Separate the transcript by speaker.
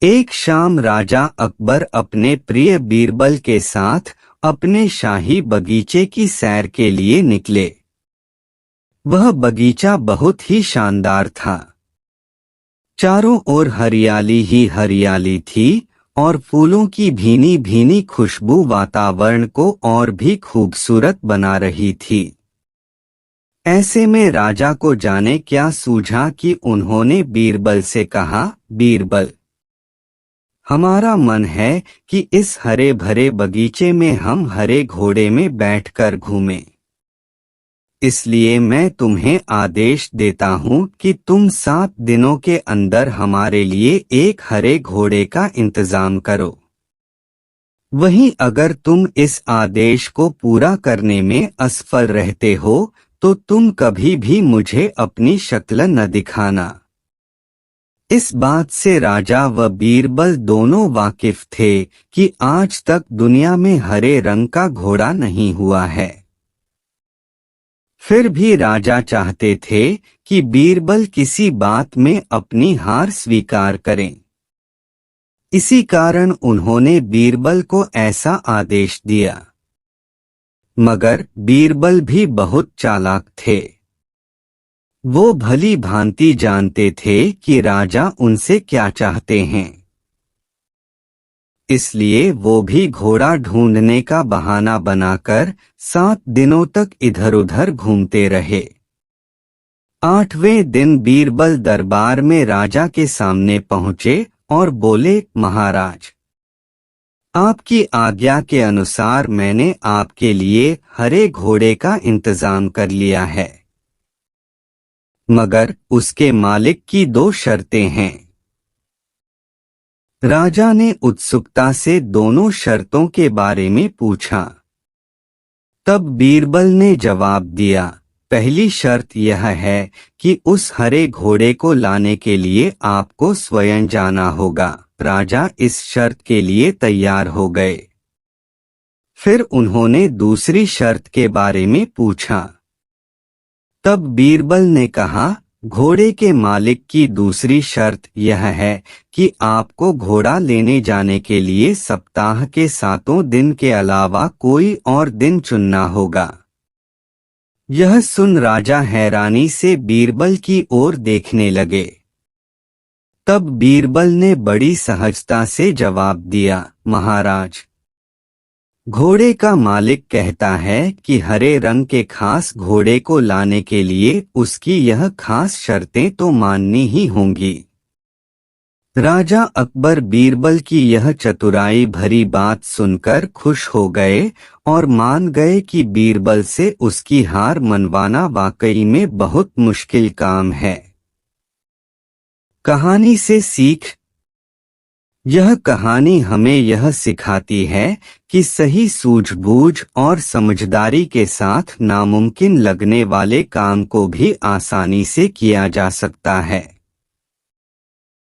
Speaker 1: एक शाम राजा अकबर अपने प्रिय बीरबल के साथ अपने शाही बगीचे की सैर के लिए निकले। वह बगीचा बहुत ही शानदार था। चारों ओर हरियाली ही हरियाली थी और फूलों की भीनी भीनी खुशबू वातावरण को और भी खूबसूरत बना रही थी। ऐसे में राजा को जाने क्या सूझा कि उन्होंने बीरबल से कहा, बीरबल, हमारा मन है कि इस हरे भरे बगीचे में हम हरे घोड़े में बैठकर घूमें। इसलिए मैं तुम्हें आदेश देता हूँ कि तुम 7 दिनों के अंदर हमारे लिए एक हरे घोड़े का इंतजाम करो। वहीं अगर तुम इस आदेश को पूरा करने में असफल रहते हो तो तुम कभी भी मुझे अपनी शक्ल न दिखाना। इस बात से राजा व बीरबल दोनों वाकिफ थे कि आज तक दुनिया में हरे रंग का घोड़ा नहीं हुआ है। फिर भी राजा चाहते थे कि बीरबल किसी बात में अपनी हार स्वीकार करें। इसी कारण उन्होंने बीरबल को ऐसा आदेश दिया। मगर बीरबल भी बहुत चालाक थे। वो भली भांति जानते थे कि राजा उनसे क्या चाहते हैं। इसलिए वो भी घोड़ा ढूंढने का बहाना बनाकर 7 दिनों तक इधर-उधर घूमते रहे। 8वें दिन बीरबल दरबार में राजा के सामने पहुंचे और बोले, महाराज, आपकी आज्ञा के अनुसार मैंने आपके लिए हरे घोड़े का इंतजाम कर लिया है, मगर उसके मालिक की 2 शर्तें हैं। राजा ने उत्सुकता से दोनों शर्तों के बारे में पूछा। तब बीरबल ने जवाब दिया, पहली शर्त यह है कि उस हरे घोड़े को लाने के लिए आपको स्वयं जाना होगा। राजा इस शर्त के लिए तैयार हो गए। फिर उन्होंने दूसरी शर्त के बारे में पूछा। तब बीरबल ने कहा, घोड़े के मालिक की दूसरी शर्त यह है कि आपको घोड़ा लेने जाने के लिए सप्ताह के 7 दिन के अलावा कोई और दिन चुनना होगा। यह सुन राजा हैरानी से बीरबल की ओर देखने लगे। तब बीरबल ने बड़ी सहजता से जवाब दिया, महाराज, घोड़े का मालिक कहता है कि हरे रंग के खास घोड़े को लाने के लिए उसकी यह खास शर्तें तो माननी ही होंगी। राजा अकबर बीरबल की यह चतुराई भरी बात सुनकर खुश हो गए और मान गए कि बीरबल से उसकी हार मनवाना वाकई में बहुत मुश्किल काम है। कहानी से सीख। यह कहानी हमें यह सिखाती है कि सही सूझबूझ और समझदारी के साथ नामुमकिन लगने वाले काम को भी आसानी से किया जा सकता है।